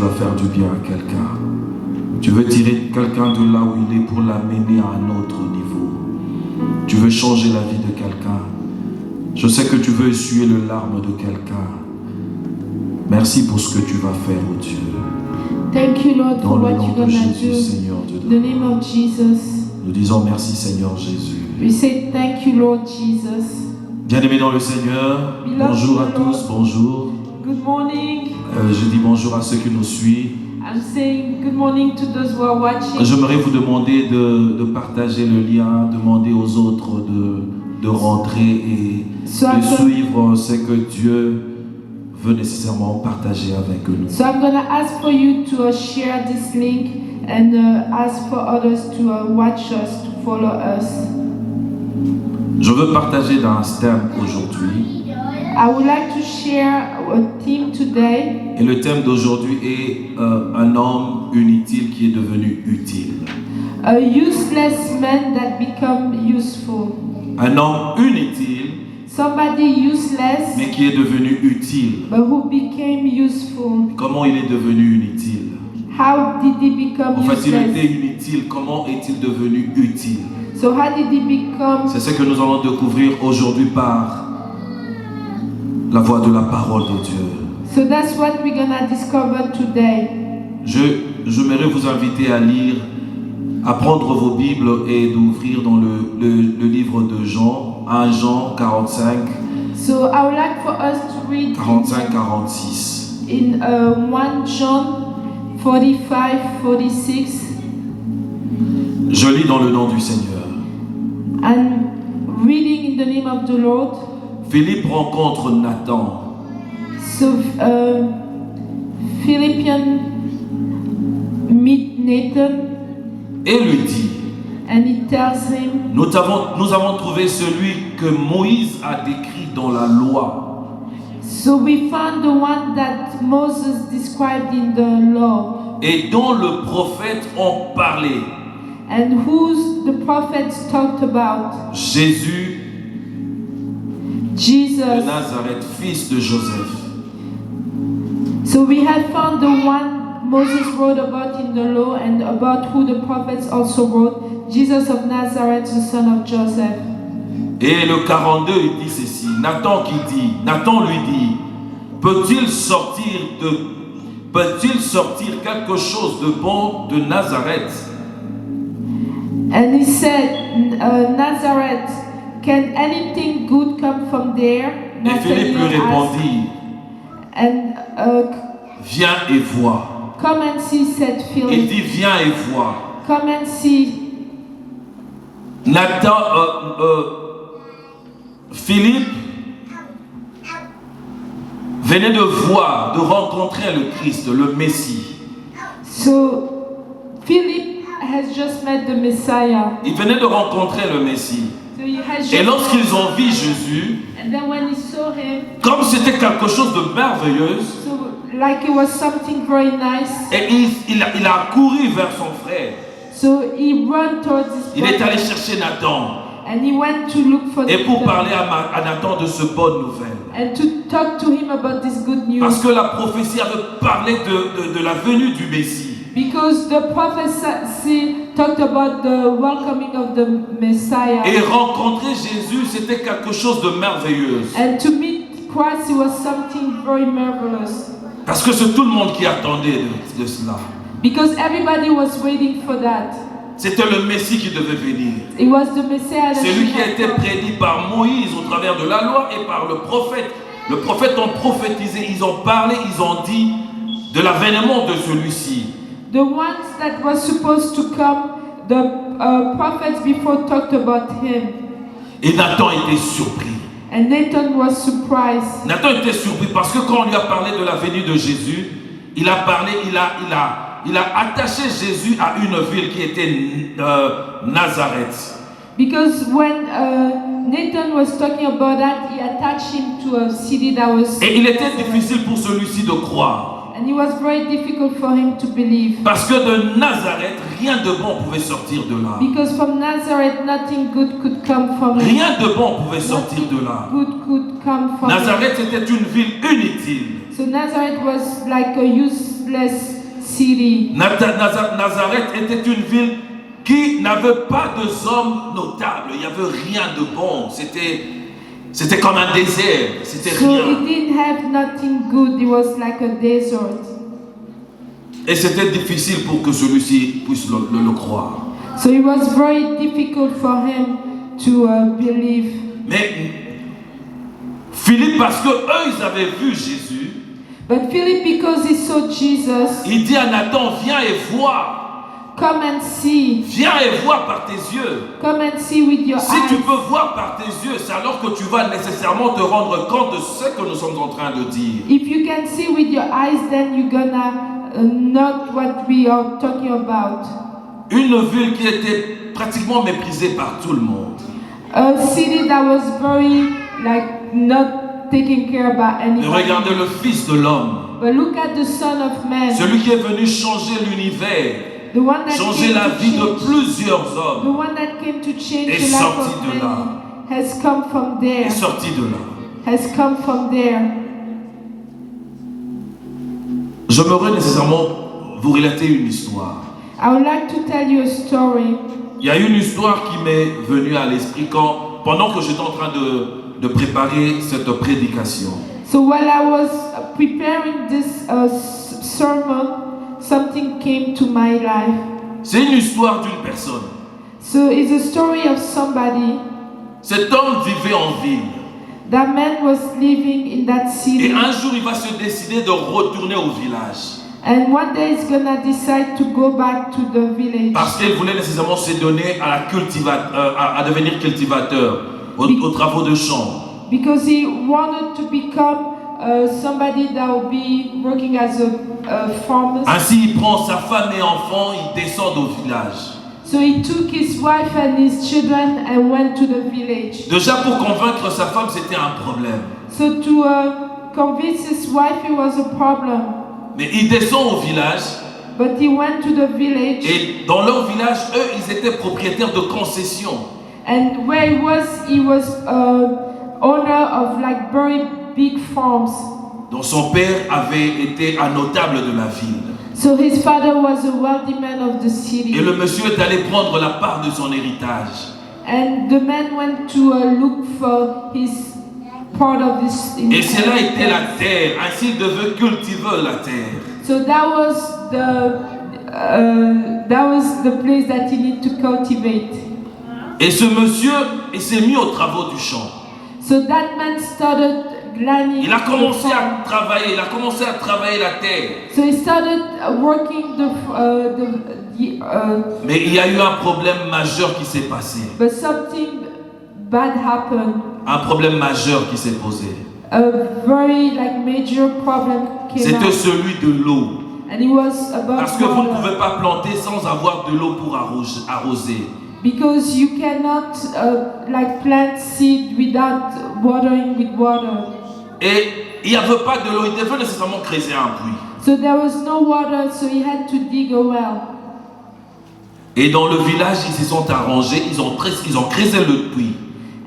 vas faire du bien à quelqu'un. Tu veux tirer quelqu'un de là où il est pour l'amener à un autre niveau. Tu veux changer la vie de quelqu'un. Je sais que tu veux essuyer les larmes de quelqu'un. Merci pour ce que tu vas faire, oh Dieu. Thank you, Lord, for what you're Dans le nom de gonna Jésus, do. Seigneur Dieu In de the name of Jesus, nous disons merci, Seigneur Jésus. we say thank you, Lord Jesus. Bien-aimés dans le Seigneur, bonjour à tous, bonjour. Good morning. Je dis bonjour à ceux qui nous suivent. I'm saying good morning to those who are watching. J'aimerais vous demander de partager le lien, demander aux autres de rentrer et de suivre ce que Dieu veut nécessairement partager avec nous. So I'm going to ask for you to share this link and ask for others to watch us, to follow us. Je veux partager dans un thème aujourd'hui. I would like to share a theme today. Et le thème d'aujourd'hui est un homme inutile qui est devenu utile. A useless man that become useful. Un homme inutile, Somebody useless, mais qui est devenu utile. but who became useful. Comment il est devenu inutile? How did he become En fait, il était useless? inutile. Comment est-il devenu utile? So how did he become? C'est ce que nous allons découvrir aujourd'hui par la voix de la parole de Dieu. So that's what we're gonna discover today. J'aimerais vous inviter à lire, à prendre vos Bibles et d'ouvrir dans le livre de Jean, 1 Jean 45, So I would like for us to read 45-46. in 1 John 45-46. Je lis dans le nom du Seigneur. And reading in the name of the Lord. Philippe rencontre Nathan. So Philippians meet Nathan Et lui dit, and he tells him, nous avons trouvé celui que Moïse a décrit dans la loi. so we found the one that Moses described in the law, Et dont le prophète ont parlé. and whose the prophets talked about, Jésus de Jesus. Nazareth, fils de Joseph. So we have found the one Moses wrote about in the law and about who the prophets also wrote, Jesus of Nazareth, the son of Joseph. Et le 42, il dit ceci. Nathan lui dit, peut-il sortir quelque chose de bon de Nazareth? And he said, Nazareth, can anything good come from there? Et Philippe lui répondit, And viens et vois. come and see, said Il Philip. dit, viens et vois. Come and see. Philippe venait de voir, de rencontrer le Christ, le Messie. So Philip has just met the Messiah. Il venait de rencontrer le Messie. So he has Et just, lorsqu'ils ont vu Jésus, and then when he saw him, comme c'était quelque chose de merveilleux, so like it was something very nice. et il a couru vers son frère. So he ran towards his Il est allé brother, chercher Nathan. and he went to look for Et pour the parler à Nathan de ce bonne nouvelle. and to talk to him about this good news. Parce que la prophétie avait parlé de la venue du Messie. Because the prophecy talked about the welcoming of the Messiah. Et rencontrer Jésus, c'était quelque chose de merveilleux. And to meet Christ, it was something very marvelous. Parce que c'est tout le monde qui attendait de cela. Because everybody was waiting for that. C'était le Messie qui devait venir. It was the Messiah that C'est lui qui a should été have come. prédit par Moïse au travers de la loi et par le prophète. Le prophète ont prophétisé, ils ont parlé, ils ont dit de l'avènement de celui-ci. The ones that was supposed to come, the prophets before talked about him. Et Nathan était surpris. And Nathan was surprised. Nathan était surpris parce que quand on lui a parlé de la venue de Jésus, il a attaché Jésus à une ville qui était Nazareth. Because when Nathan was talking about that, he attached him to a city that was. Et il était difficile pour celui-ci de croire. And it was very difficult for him to believe. Parce que de Nazareth, rien de bon pouvait sortir de là. Because from Nazareth, nothing good could come from it. Rien de bon pouvait sortir de là. Good could come from Nazareth était une ville inutile. it. So Nazareth was like a useless city. Nazareth était une ville qui n'avait pas d'hommes notables. Il n'y avait rien de bon. C'était comme un désert. C'était So rien. it didn't have nothing good. It was like a desert. Et c'était difficile pour que celui-ci puisse le croire. So it was very difficult for him to believe. Mais Philippe, parce que eux, ils avaient vu Jésus, But Philip, because he saw Jesus, il dit à Nathan, viens et vois. come and see. Viens et vois par tes yeux. Come and see with your Si eyes. tu peux voir par tes yeux, c'est alors que tu vas nécessairement te rendre compte de ce que nous sommes en train de dire. If you can see with your eyes, then you're gonna know what we are talking about. Une ville qui était pratiquement méprisée par tout le monde. A city that was very not taken care by Et anybody. regardez le Fils de l'homme, But look at the Son of Man, celui qui est venu changer l'univers, the one that changer came la to vie de change, plusieurs the hommes, one that came to change est the life sorti of de là. many, has come from there. est sorti de là. Has come from there. J'aimerais nécessairement vous relater une histoire. I would like to tell you a story. Il y a une histoire qui m'est venue à l'esprit pendant que j'étais en train de préparer cette prédication. So while I was preparing this sermon, something came to my life. C'est une histoire d'une personne. So it's a story of somebody. Cet homme vivait en ville. That man was living in that Et city. un jour, il va se décider de retourner au village. And one day he's gonna decide to go back to the village. Parce qu'il voulait nécessairement se donner à devenir cultivateur, aux travaux de champ. Because he wanted to become somebody that would be working as a farmer. Ainsi, il prend sa femme et enfants, ils descendent au village. So he took his wife and his children and went to the village. Déjà, pour convaincre sa femme, c'était un problème. So to convince his wife, it was a problem. Mais il descend au village. But he went to the village. Et dans leur village, eux, ils étaient propriétaires de concessions. And where he was owner of like very big farms. dont son père avait été un notable de la ville. So his father was a wealthy man of the city. Et le monsieur est allé prendre la part de son héritage. And the man went to look for his part of this. Et cela était la terre. Ainsi il devait cultiver la terre. So that was the place that he needed to cultivate. Et ce monsieur, il s'est mis aux travaux du champ. So that man started planning. Il a commencé à travailler, la terre. So he started working Mais il y a eu un problème majeur qui s'est passé. but something bad happened. Un problème majeur qui s'est posé. A very major problem came C'était out. celui de l'eau. And it was about Parce que vous ne water. pouvez pas planter sans avoir de l'eau pour arroser. Because you cannot plant seed without watering with water. Et il n'y avait pas de l'eau, il devait nécessairement creuser un puits. So there was no water, so he had to dig a well. Et dans le village, ils se sont arrangés, ils ont creusé le puits.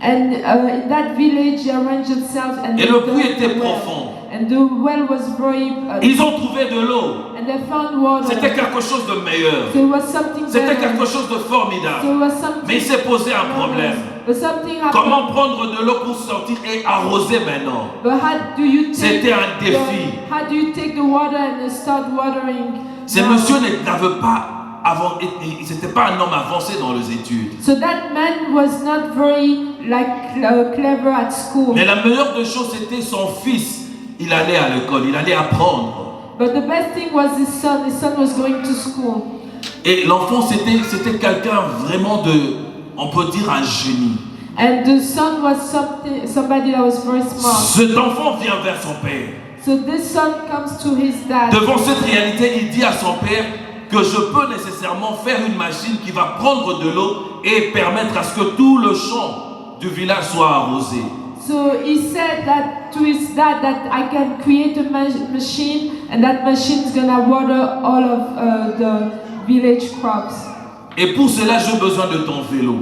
And in that village, they arranged themselves and Et they le dug puits the était well. profond. And the well was very. Ils ont trouvé de l'eau. And they found water. C'était quelque chose de meilleur. So it was something C'était better. quelque chose de So formidable. it was something. Mais il s'est posé un problème. But something happened. Comment prendre de l'eau pour sortir et arroser maintenant? But how do you take C'était un défi. how do you take the water and start watering? Ce now? monsieur n'avait pas c'était pas un homme avancé dans les études. So that man was not very clever at school. Mais la meilleure des choses, c'était son fils. Il allait à l'école, il allait apprendre. But the best thing was his son. His son was going to school. Et l'enfant, c'était quelqu'un vraiment on peut dire un génie. And the son was somebody that was very smart. Cet enfant vient vers son père. So this son comes to his dad. Devant cette réalité, il dit à son père que je peux nécessairement faire une machine qui va prendre de l'eau et permettre à ce que tout le champ du village soit arrosé. So he said that to his dad that I can create a machine and that machine is gonna water all of the village crops. Et pour cela, j'ai besoin de ton vélo.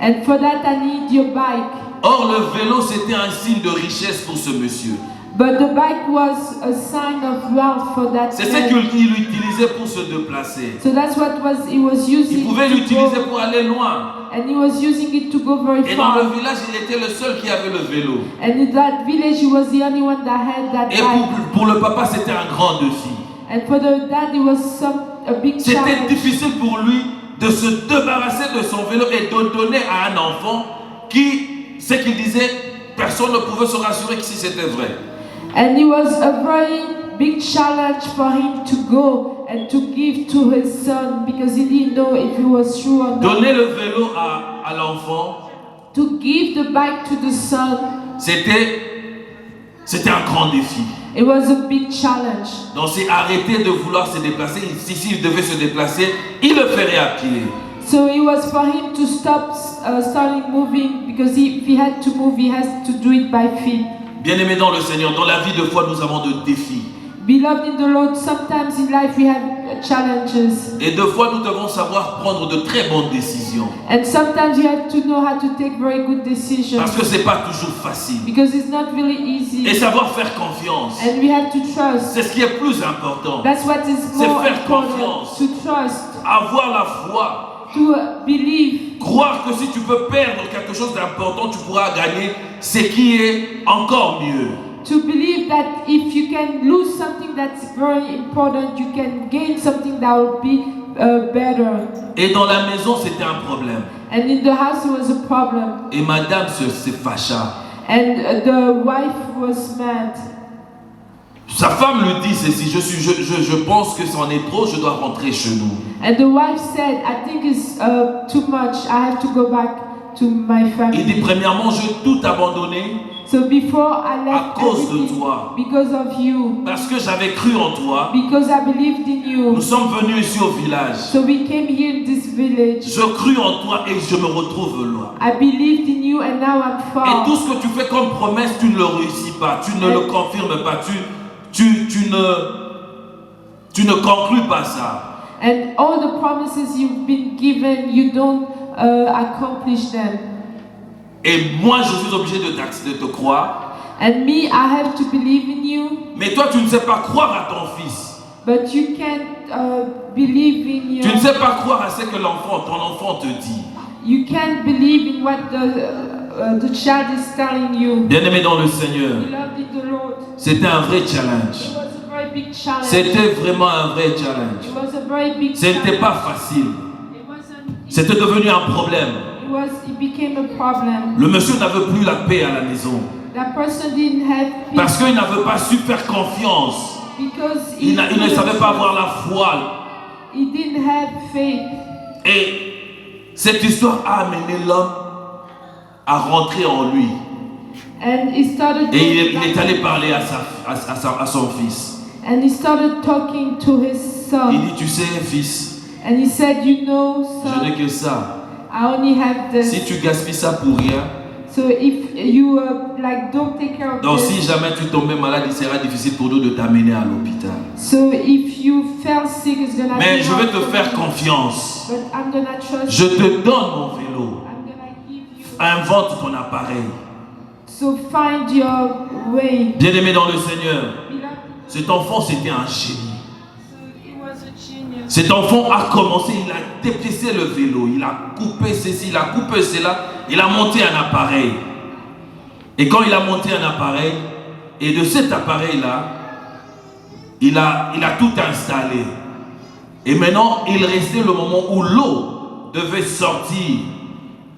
And for that I need your bike. Or, le vélo, c'était un signe de richesse pour ce monsieur. But the bike was a sign of wealth for that C'est ce man. qu'il utilisait pour se déplacer. So that's what he was Il using pouvait to l'utiliser go, pour aller loin. and he was using it to go very Et dans le far. village, il était le seul qui avait le vélo. And in that village, he was the only one that had that Et bike. pour le papa, c'était un grand défi. And for the dad, it was a big C'était challenge. difficile pour lui de se débarrasser de son vélo et de donner à un enfant qui, ce qu'il disait, personne ne pouvait se rassurer que si c'était vrai. And it was a very big challenge for him to go and to give to his son because he didn't know if it was true or not. Donner le vélo à l'enfant, To give the bike to the son, c'était un grand défi. it was a big challenge. Donc c'est arrêter de vouloir se déplacer. S'il devait se déplacer, il le ferait à pied. So it was for him to stop starting moving because if he had to move, he has to do it by feet. Bien-aimés dans le Seigneur, dans la vie de foi, nous avons de défis. Beloved in the Lord, sometimes in life we have challenges. Et de fois, nous devons savoir prendre de très bonnes décisions. And sometimes you have to know how to take very good decisions. Parce que ce n'est pas toujours facile. Because it's not really easy. Et savoir faire confiance, And we have to trust. c'est ce qui est plus important. That's what is C'est more faire important. confiance. To trust. Avoir la foi. To believe. Croire que si tu peux perdre quelque chose d'important, tu pourras gagner ce qui est encore mieux. To believe that if you can lose something that's very important, you can gain something that will be better. Et dans la maison, c'était un problème. And in the house, it was a problem. Et madame se fâcha. And the wife was mad. Sa femme lui dit ceci, je pense que c'en est trop, je dois rentrer chez nous. And the wife said, I think it's too much. I have to go back to my family. Il dit premièrement, je vais tout abandonner So before I left à cause de everything, toi. because of you, Parce que j'avais cru en toi. because I believed in you. Nous sommes venus ici au village. So we came here in this village. Je crus en toi et je me retrouve là. I believed in you and now I'm Et far. tout ce que tu fais comme promesse, tu ne le réussis pas, tu ne le confirmes pas, tu ne conclus pas ça. And all the promises you've been given, you don't accomplish them. Et moi, je suis obligé de te croire. And me, I have to believe in you. Mais toi, tu ne sais pas croire à ton fils. But you can't believe in Tu ne your. sais pas croire à ce que ton enfant te dit. You can't believe in what the child is telling you. Bien-aimé dans le Seigneur, Beloved in the Lord, c'était un vrai challenge. it was a very big challenge. C'était vraiment un vrai challenge. It was a very big Ce n'était challenge. pas facile. It wasn't. C'était devenu un problème. It became a problem. Le monsieur n'avait plus la paix à la maison. That person didn't have peace Parce qu'il n'avait pas su faire confiance. because Il ne savait pas avoir la foi. he didn't have faith. Et cette histoire a amené l'homme à rentrer en lui. And he started Et il going est back- allé parler à son fils. and he started talking to his Il son. dit, tu sais, fils, And he said, you know, je n'ai son, que ça. I only have this. Si tu gaspilles ça pour rien, So if you like don't take care of donc this. si jamais tu tombes malade, il sera difficile pour nous de t'amener à l'hôpital. So if you fell sick, it's gonna Mais be je vais hard te for faire you. confiance. But I'm gonna trust Je you. te donne mon vélo. I'm gonna give you. Invente ton appareil. So find your way. Bien-aimé dans le Seigneur, Beloved, cet enfant c'était un génie. so it was a genius. Cet enfant a commencé, il a déplacé le vélo, il a coupé ceci, il a coupé cela, il a monté un appareil. Et quand il a monté un appareil, et de cet appareil-là, il a tout installé. Et maintenant, il restait le moment où l'eau devait sortir.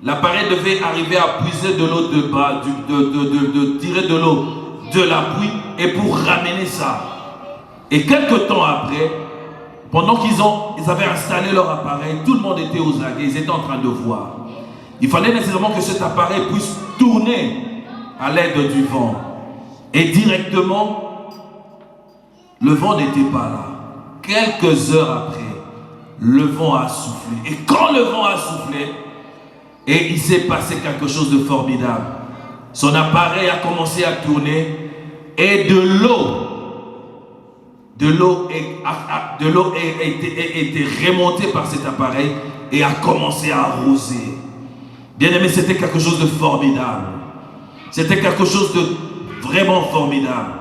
L'appareil devait arriver à puiser de l'eau de bas, de tirer de l'eau de la pluie, et pour ramener ça. Et quelques temps après, pendant qu'ils avaient installé leur appareil, tout le monde était aux aguets, ils étaient en train de voir. Il fallait nécessairement que cet appareil puisse tourner à l'aide du vent. Et directement, le vent n'était pas là. Quelques heures après, le vent a soufflé. Et quand le vent a soufflé, et il s'est passé quelque chose de formidable. Son appareil a commencé à tourner et de l'eau était remontée par cet appareil et a commencé à arroser. Bien aimé, c'était quelque chose de formidable. C'était quelque chose de vraiment formidable.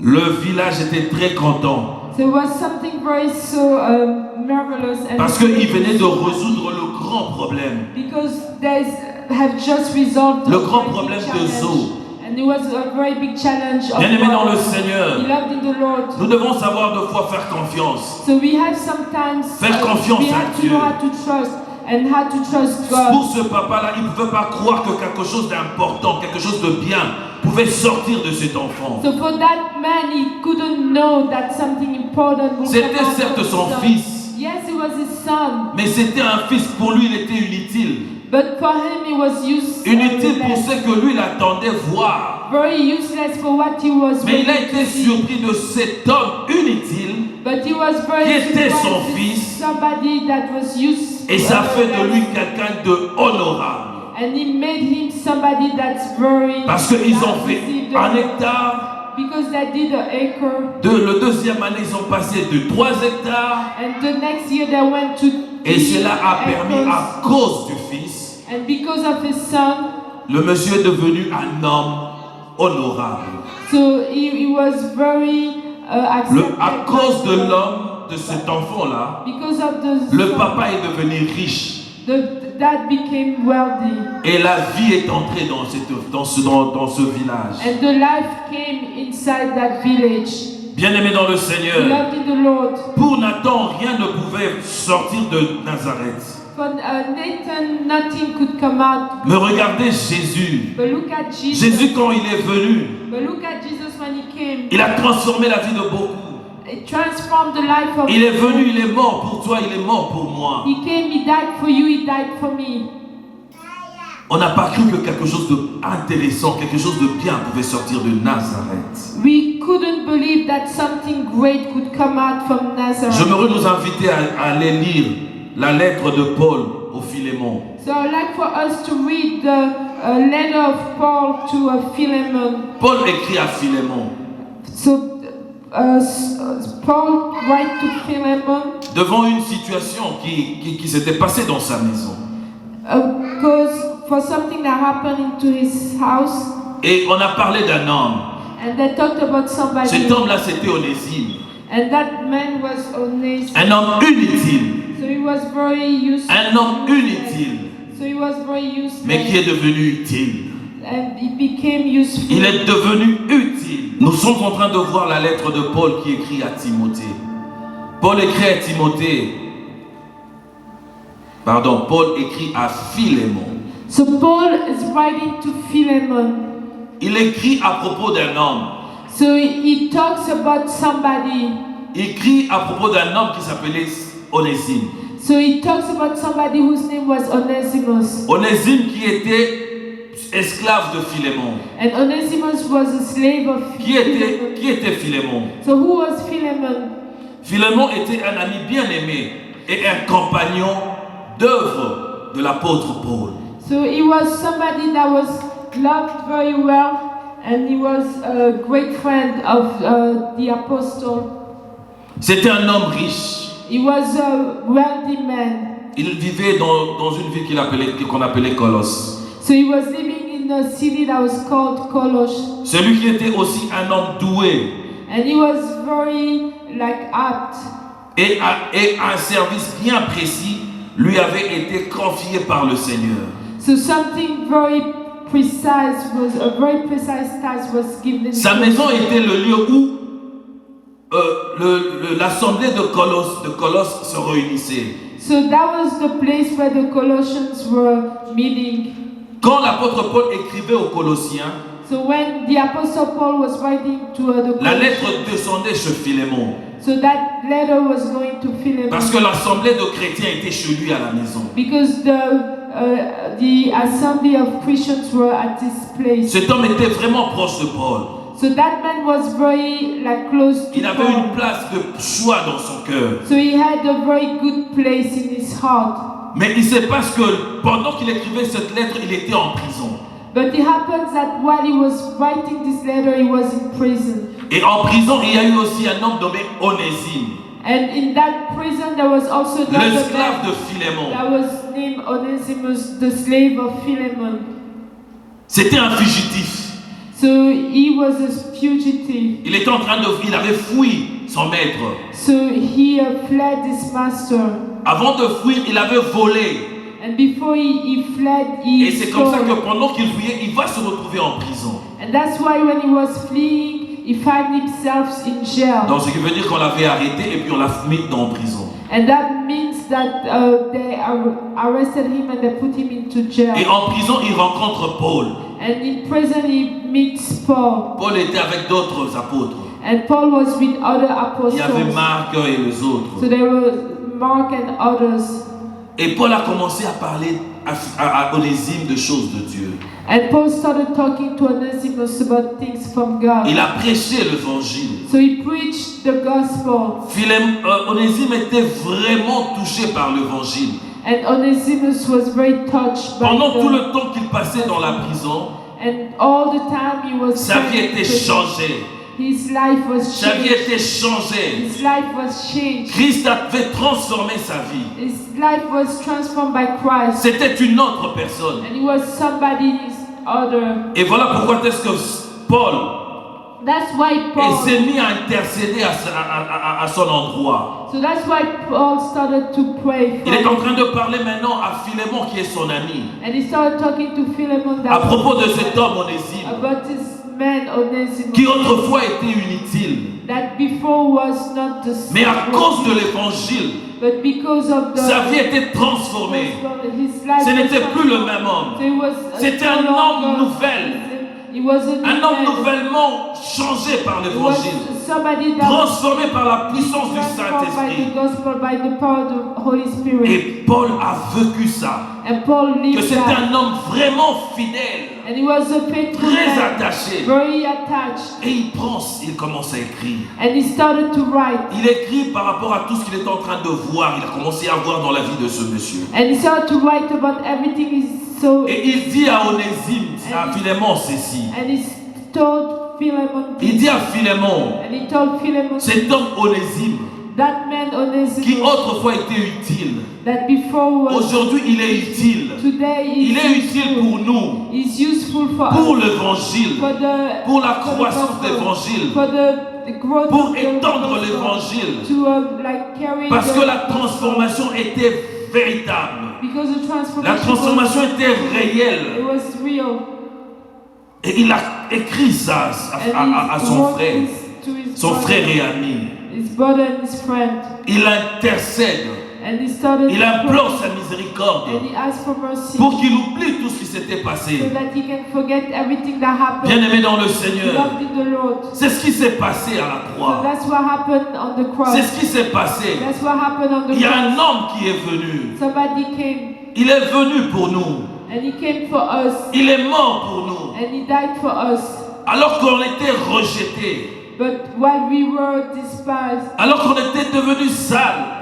Le village était très content. So it was something very so marvelous and Parce qu'il venait de résoudre le grand problème. because they have just resolved Le a grand very big problème de challenge. Zo. And it was a very big challenge of Bien-aimés dans le water. Seigneur, Beloved in the Lord. nous devons savoir de quoi faire confiance. So we have sometimes Faire confiance we à have to Dieu. know how to trust and how to trust God. Pour ce papa-là, il ne pouvait pas croire que quelque chose d'important, quelque chose de bien pouvait sortir de cet enfant. So for that man, he couldn't know that something important would C'était come out certes of his son son. fils, Yes, it was his son, mais c'était un fils, pour lui il était inutile. but for him it was useless. Inutile pour ce que lui il attendait voir. Very useless for what he was Mais il a waiting été to see. surpris de cet homme inutile But he was very qui était surprised son to fils. see somebody that was used. et ça fait de lui quelqu'un de honorable. And he made him somebody that's very. Parce qu'ils ont that fait received un the- hectare. Because they did an acre. Le deuxième année, ils ont passé de 3 hectares. And the next year they went to. Et 3 cela a permis, acres. à cause du fils, And because of his son, le monsieur est devenu un homme honorable. so he was very accepted. À cause de l'homme, de cet enfant-là, Because of the le son, papa est devenu riche. the dad became wealthy. Et la vie est entrée dans ce village. And the life came inside that village. Bien-aimé dans le Seigneur, Beloved in the Lord. pour Nathan, rien ne pouvait sortir de Nazareth. For Nathan, nothing could come out. Mais regardez Jésus. But look at Jesus. Jésus, quand il est venu, But look at Jesus when he came. il a transformé la vie de beaucoup. It transformed the life of. Il est venu, il est mort pour toi, il est mort pour moi. He came, he died for you, he died for me. On n'a pas cru que quelque chose d'intéressant, quelque chose de bien pouvait sortir de Nazareth. We couldn't believe that something great could come out from Nazareth. J'aimerais nous inviter à aller lire la lettre de Paul au Philémon. So I'd like for us to read the letter of Paul to Philemon. Paul écrit à Philémon, So Paul writes to Philemon devant une situation qui s'était passée dans sa maison. because for something that happened into his house, Et on a parlé d'un homme. and they talked about somebody, Cet homme-là, c'était Onésime. and that man was Onesimus. Un homme inutile. So he was very useless. Un homme inutile, So he was very useless, mais qui est devenu utile. and he became useful. Il est devenu utile. Nous sommes en train de voir la lettre de Paul qui écrit à Timothée. Paul écrit à Timothée. Pardon, Paul écrit à Philémon. So Paul is writing to Philemon. Il écrit à propos d'un homme. So he talks about somebody. Il écrit à propos d'un homme qui s'appelait Onésime. So he talks about somebody whose name was Onesimus. Onésime qui était esclave de Philémon. And Onesimus was a slave of Qui Philemon. était Philémon? So who was Philemon? Philémon était un ami bien-aimé et un compagnon d'œuvre de l'apôtre Paul. So he was somebody that was loved very well, and he was a great friend of the apostle. C'était un homme riche. He was a wealthy man. Il vivait dans une ville qu'on appelait Colosse. So he was living in a city that was called Colossus. Celui qui était aussi un homme doué And he was very apt. et un service bien précis lui avait été confié par le Seigneur. So something very precise task was given. Sa maison était le lieu où l'assemblée de Colosse se réunissait. So that was the place where the Colossians were meeting. Quand l'apôtre Paul écrivait aux Colossiens, So when the apostle Paul was writing to the la lettre Colossians, descendait chez Philémon. so that letter was going to Philemon. Parce que l'assemblée de chrétiens était chez lui à la maison. Because the assembly of Christians were at this place. Cet homme était vraiment proche de Paul. So that man was very close to Il avait Paul. une place de choix dans son cœur. So he had a very good place in his heart. Mais il se passe que pendant qu'il écrivait cette lettre, il était en prison. But it happens that while he was writing this letter, he was in prison. Et en prison, il y a eu aussi un homme nommé Onésime, And in that prison, there was also another l'esclave man de Philémon. that was named Onesimus, the slave of Philemon. C'était un fugitif. So he was a fugitive. Il avait fui son maître. So he fled his master. Avant de fuir, il avait volé. And before he fled, he Et c'est comme ça stole. que pendant qu'il fuyait, il va se retrouver en prison. And that's why when he was fleeing, he found himself in jail. Donc ce qui veut dire qu'on l'avait arrêté et puis on l'a mis en prison. And that means that they arrested him and they put him into jail. Et en prison, il rencontre Paul. And in prison he meets Paul. Paul était avec d'autres apôtres. And Paul was with other Il y avait apostles. Marc et les autres. So there were Mark and others. Et Paul a commencé à parler à Onésime de choses de Dieu. And Paul started talking to Onesimus about things from God. Il a prêché l'évangile. So he preached the gospel. Onésime était vraiment touché par l'évangile. And Onesimus was very touched by Pendant tout the, le temps qu'il passait dans la prison, and all the time he was sa vie spent in était prison. changée. His life was Sa vie changed. était changée. His life was changed. Christ avait transformé sa vie. His life was transformed by Christ. C'était une autre personne. And he was somebody's other. Et voilà pourquoi est-ce que Paul That's why Paul. s'est mis à intercéder à son endroit. So that's why Paul started to pray Il est for en train de parler maintenant à Philémon qui est son ami. And he started talking to Philemon À that propos de cet homme Onésime about this man Onesimus qui autrefois était inutile. that before was not the Mais à cause de l'évangile, but because of the sa vie était transformée. his life Ce was n'était plus le transformed. même homme. So he was C'était no un homme longer- nouvel. He was a new Un homme man. nouvellement changé par He was l'évangile. somebody that Transformé par la puissance du transformed by the Saint-Esprit. gospel, by the power of the Holy Spirit. Et Paul a vécu ça. And Paul Que lived c'était that. un homme vraiment fidèle, And he was a faithful très man, attaché. very attached. Et il commence à écrire. And he started to write. Il écrit par rapport à tout ce qu'il est en train de voir. Il a commencé à voir dans la vie de ce monsieur. And he started to write about everything he saw. Et il dit à Onésime, à Philémon ceci. And he told Philemon Il this. dit à Philémon, And he told Philemon cet homme Onésime, that man qui Onesimus autrefois était utile, that before was aujourd'hui il est utile. today Il est is utile useful. pour nous, Is useful for pour us. l'évangile, pour la croissance d'évangile, For the growth pour of the étendre gospel. l'évangile. To like carry Parce the que la gospel. transformation était véritable. Because the La transformation was, était it réelle. was real. Et il a écrit ça à And he son wrote frère, this to his son brother, frère et ami. his brother and his friend. Il intercède, And he started il to implore pray. sa miséricorde And he asked for mercy. pour qu'il oublie tout ce qui s'était So passé. that he can forget everything that happened. Bien-aimé dans le He Seigneur, loved in the Lord. c'est ce qui s'est passé à la So croix. that's what happened on the cross. C'est ce qui s'est passé. That's what happened on the Il y a un cross. homme qui est venu. Somebody came Il est venu pour nous. and he came for us. Il est mort pour nous. And he died for us. Alors qu'on était rejetés. But while we were despised, Alors qu'on était devenus sales.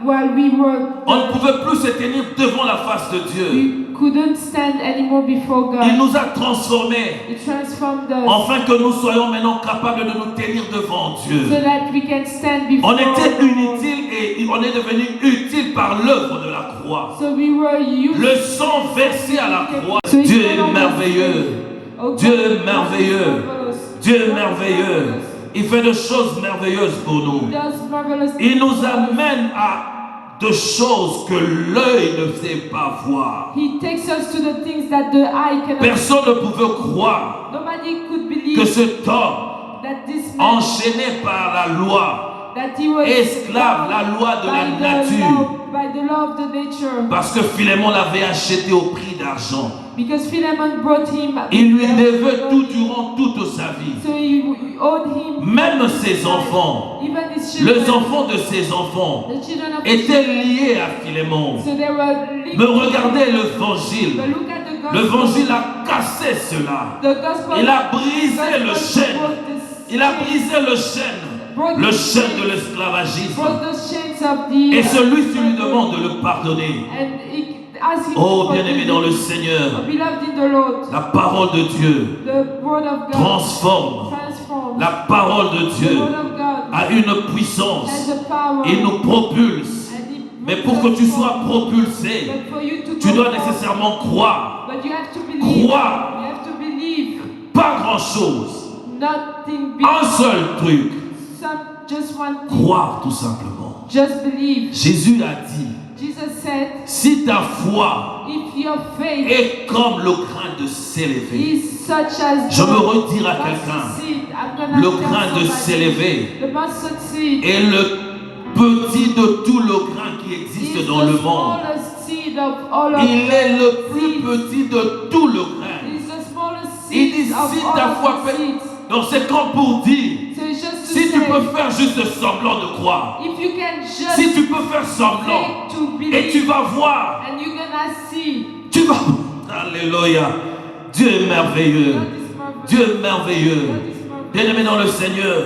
while we were, On ne pouvait plus se tenir devant la face de Dieu. we couldn't stand anymore before Il God. nous a transformés. He transformed us Afin que nous soyons maintenant capables de nous tenir devant so Dieu. that we can stand before On était God. inutiles et on est devenu utile par l'œuvre de la croix. So we were used. Le sang versé à la croix. So it's Dieu no est longer merveilleux. Oh, God, Dieu est God is merveilleux. marvelous. Dieu est God is merveilleux. marvelous. Il fait de choses merveilleuses pour nous. He does marvelous Il nous things. amène à de choses que l'œil ne sait pas voir. He takes us to the things that the eye cannot. Personne ne pouvait croire Nobody could que believe cet homme, that this man, enchaîné par la loi, that he was esclave, la loi de la nature, by the law of the nature, parce que Philémon l'avait acheté au prix d'argent. because Philemon brought him. Il lui devait tout durant toute sa vie. So he owed him. Même ses enfants, Even his children. les enfants de ses enfants, The children of his étaient children. liés à Philémon. So they were linked. Mais regardez l'évangile. But look at the gospel. L'évangile a cassé cela. The gospel. Il a brisé le gospel chêne. broke this Il a chain. brisé le chêne de l'esclavagisme. Broke those chains of the. Et celui-ci lui demande de le pardonner. And he asked him Oh, to bien-aimé forgive dans le him. Seigneur, Beloved in the Lord, la parole de Dieu the word of God transforme. transforms. La parole de The Dieu word of God a une puissance. has the power. Il nous propulse. And it Mais pour que tu sois propulsé, But for you to tu go dois forward, nécessairement croire. But you have to believe. Croire. You have to believe. Pas grand-chose. nothing big. Un seul truc. Just one thing. Croire tout simplement. Just believe. Jésus a dit, Jesus said, si ta foi if your faith est comme le grain de s'élever, is such as je the veux redire à mustard quelqu'un, seed, I'm gonna le tell grain de somebody, s'élever the mustard seed est le petit de tout le grain qui existe is dans le the monde. smallest seed of all of Il est le the plus seeds. petit de tout le grain. It is the smallest Il dit, seed of si all ta of foi the fait... seeds. Donc c'est comme pour dire, So it's just to si tu say, peux faire juste semblant de croire, if you can just si tu peux faire semblant, faith to believe, et tu vas voir, and you're gonna see. tu vas... Alléluia. Dieu est merveilleux. God is marvelous. Dieu est merveilleux. God is marvelous. Bien-aimés dans le Seigneur,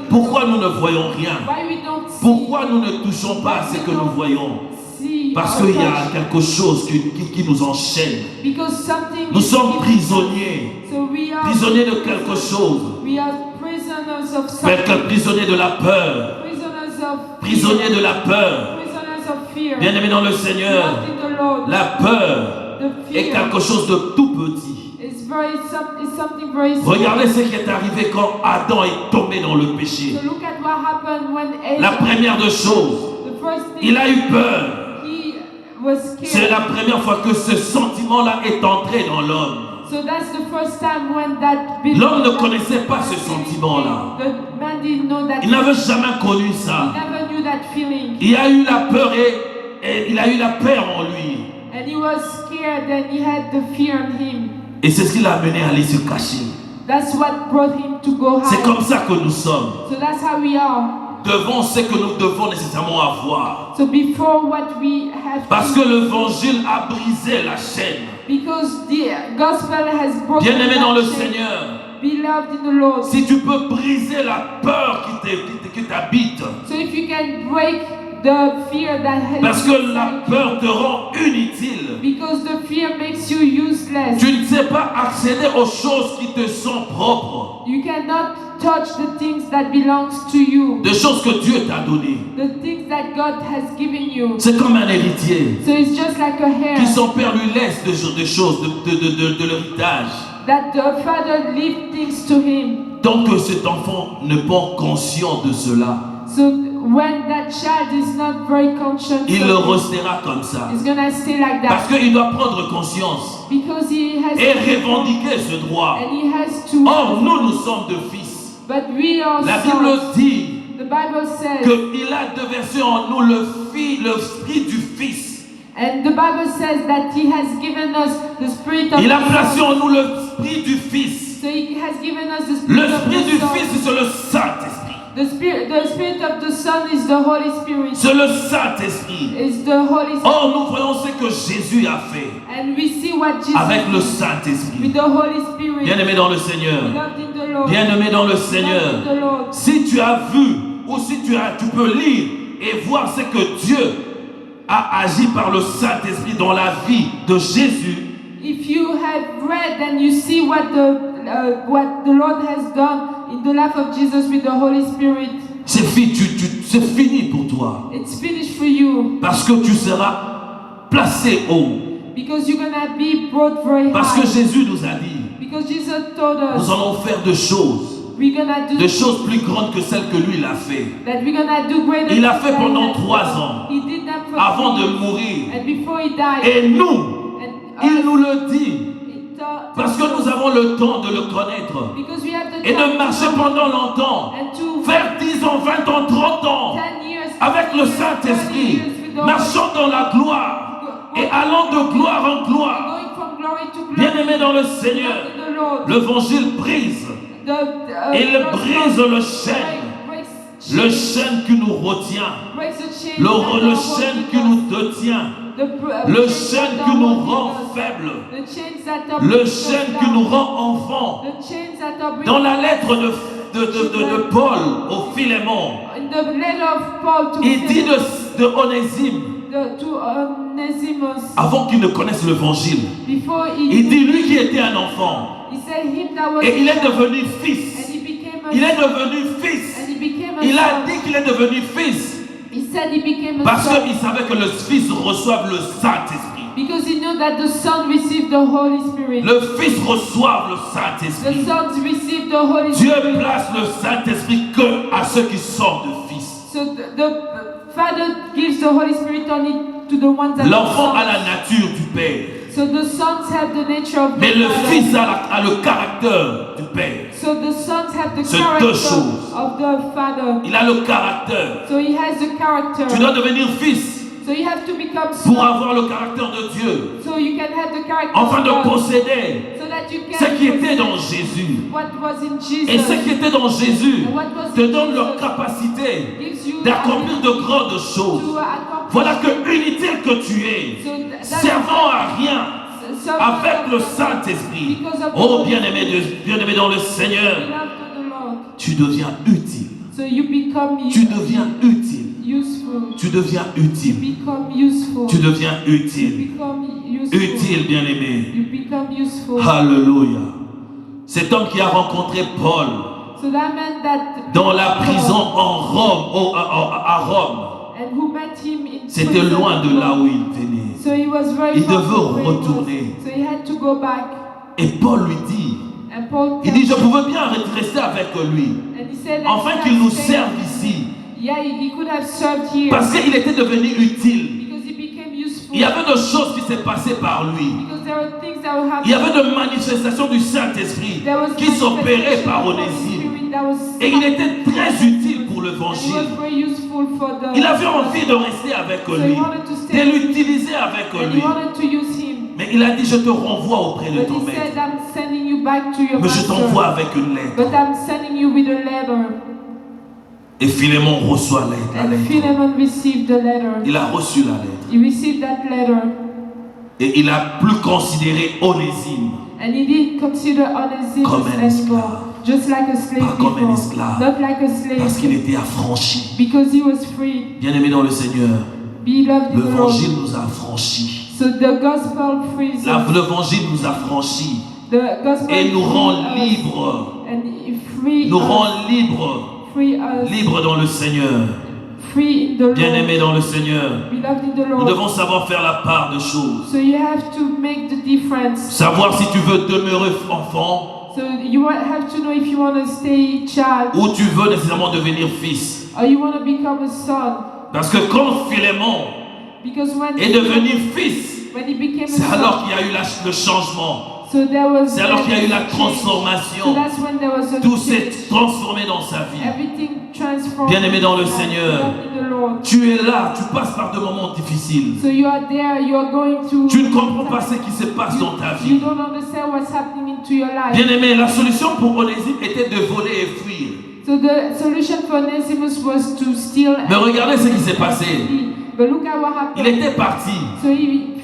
pourquoi nous ne voyons rien? Why we don't see? Pourquoi nous ne touchons pas à ce que nous voyons? See Parce or qu'il y a touch? quelque chose qui nous enchaîne. Because something Nous is sommes in us. prisonniers. So we are Prisonniers de quelque chose. We are prisoners of something. Prisonniers de la peur. Prisoners of Prisonniers de la peur. prisoners of fear. Bien-aimés dans le Seigneur, Locked in the Lord. la peur The est fear quelque chose de tout petit. is something very small. Regardez ce qui est arrivé quand Adam est tombé dans le péché. So look at what happened when La Adam, première des choses, the first thing il a eu peur. he was C'est scared. la première fois que ce sentiment-là est entré dans l'homme. So that's the first time when that L'homme ne connaissait pas ce sentiment-là. The man didn't know that. Il n'avait jamais connu He ça. never knew that feeling. Il a eu la peur et il a eu la peur en lui. And he was scared and he had the fear in him. Et c'est ce qui l'a amené à aller se cacher. That's what brought him to go C'est high. comme ça que nous sommes. So that's how we are. Devant ce que nous devons nécessairement avoir. So before what we have Parce to, que l'évangile a brisé la chaîne. because the gospel has broken Bien-aimé dans le that chain. Seigneur, Beloved in the Lord. si tu peux briser la peur qui t'habite, So if you can break the fear that has parce que la peur te rend inutile, because the fear makes you useless. tu ne sais pas accéder aux choses qui te sont propres, You cannot touch the things that belongs to you. des choses que Dieu t'a données. The things that God has given you. C'est comme un héritier So it's just like a hair qui son père lui laisse des choses, de l'héritage. that the father leave things to him. Tant que cet enfant n'est pas conscient de cela, So when that child is not very conscious, il le of it, restera comme ça. he's gonna stay like Parce that qu'il doit prendre conscience because he has et revendiquer ce droit. and he has to. Or, nous sommes de fils. But we are La sons. Bible dit The Bible says, qu'il a déversé en nous l'esprit du Fils. and the Bible says that He has given us the Spirit of Il a the placé Son. en nous l'esprit du Fils. So He has given us the Spirit of L'esprit the du Son. Fils, c'est le Saint-Esprit. The Spirit of the Son is the Holy Spirit. C'est le Saint-Esprit. Is the Holy Spirit. Or, nous voyons ce que Jésus a fait And we see what Jesus avec le did Saint-Esprit. with the Holy Spirit. Bien-aimé dans le Seigneur. Beloved in the Lord. Bien-aimé dans le Beloved Seigneur. in the Lord. Si tu as vu ou si tu peux lire et voir ce que Dieu a agi par le Saint-Esprit dans la vie de Jésus, If you have read and you see what the Lord has done in the life of Jesus with the Holy Spirit, c'est fini pour toi. it's finished for you Parce que tu seras placé haut. because you're gonna be brought very Parce que high. Jésus nous a dit, Because Jesus told nous us allons faire des choses do plus grandes que celles que lui il a fait. that we're gonna do greater Il a things fait than pendant he has 3 done. ans, He did them for avant 3 de years. mourir. And before he died, Et nous, and il us, nous le dit, he parce que nous avons le temps de le connaître because we have the et time de marcher to know pendant longtemps, and to faire 10 ans, 20 ans, 30 ans 10 years avec le 20 years, 30 Saint-Esprit, years with the marchant dans la gloire et allant de gloire en Holy- gloire. going from glory to glory. Bien-aimé dans le Seigneur, In the Lord. l'évangile brise. Il brise le chêne, le chêne qui nous retient, le chêne qui nous détient, le chêne qui nous rend faibles, le chêne qui nous rend enfants. Dans la lettre de Paul au Philémon, il dit de Onésime, avant qu'il ne connaisse l'évangile, il dit lui qui était un enfant, et il est devenu fils. Il est devenu fils. Il a dit qu'il est devenu fils parce qu'il savait que le fils reçoive le Saint-Esprit. Because he knew that the Son received the Holy Spirit. Le Fils reçoit le The Saint-Esprit. Son received the Holy Dieu Spirit. place le Saint-Esprit que à ceux qui sont de Fils. So the Father gives the Holy Spirit only to the ones that L'enfant are a la sons. nature du Père. So the sons have the nature of Mais the le Father. Fils a le caractère du Père. So the sons have the C'est deux character choses. of the Father. Il a le caractère. So he has the character. Tu dois devenir fils So you have to become pour son. avoir le caractère de Dieu, So you can have the character afin of de God. posséder So that you ce can qui était dans Jésus. what was in Jesus. Et ce qui était dans Jésus And what was te in donne leur Jesus capacité gives you d'accomplir de grandes to choses. accomplish. Voilà que inutile que tu es, So servant à rien servant avec le of Saint-Esprit. because of the Oh Holy bien-aimé dans le Seigneur, Beloved of the Lord. tu deviens utile. So you become Tu deviens utile. useful. Tu deviens You utile. become useful. Tu deviens You utile. become useful. Utile, bien-aimé. You become useful. Alléluia. Cet homme qui a rencontré Paul So that meant that dans la prison en Rome, à Rome, and who met him in c'était prison. loin de là où il venait. So he was very Il far devait from where he was. retourner. So he had to go back. Et Paul lui dit, And Paul il tells dit, je him- pouvais bien rester avec lui, and he said that afin he qu'il had nous stayed- serve ici. Yeah, he could have served here Parce qu'il était devenu utile. because he became useful. Il y avait des choses qui s'est passées par lui. Because there were things that were Il y happening. avait des manifestations du Saint-Esprit There was qui s'opéraient manifestation par of the Holy Onésime. Spirit that was Et il était très utile pour and he l'évangile. was very useful for the Il avait envie de rester avec so he lui, wanted to de stay with him, l'utiliser avec and lui. he wanted to use him. Mais il a dit, je te renvoie auprès de But ton he maître. said, I'm sending you back to your Mais je master. t'envoie avec une lettre. But I'm sending you with a letter. Et Philémon reçoit la And lettre. Philemon received the letter. Il a reçu la lettre. He received that letter. Et il a plus considéré Onésime And he didn't consider Onesimus comme un esclave. anymore. Just like a slave Pas comme un before. esclave. Not like a slave. Parce qu'il était affranchi. Because he was free. Bien-aimé dans le Seigneur, Beloved in the Lord. l'évangile nous a affranchis. So the gospel frees us. L'évangile nous affranchit The gospel et nous rend frees us. libres. And it free Nous us. rend libres. Free us. Libres dans le Seigneur. Free in the Lord. Bien-aimé dans le Seigneur, Beloved in the nous Lord. devons savoir faire la part de choses. So you have to make the difference. Savoir si tu veux demeurer enfant So you have to know if you want to stay child ou tu veux nécessairement devenir fils. or you want to become a son. Parce que quand Philémon Because when est devenu fils, when he became a c'est son, alors qu'il y a eu le changement. so there was C'est alors qu'il y a eu la change. transformation. So that's when there was a Tout change. s'est transformé dans sa vie. Everything transformed. Bien-aimé dans le Seigneur. In the Lord. Tu es là, tu passes par des moments difficiles. So you are there, you are going to. Tu ne comprends pas ce qui se passe dans ta You vie. don't understand what's happening into your life. Bien-aimé, la solution pour Onésime était de voler et fuir. So the solution for Onesimus was to steal. Mais regardez ce qui s'est passé. But look at what Il happened. était parti, So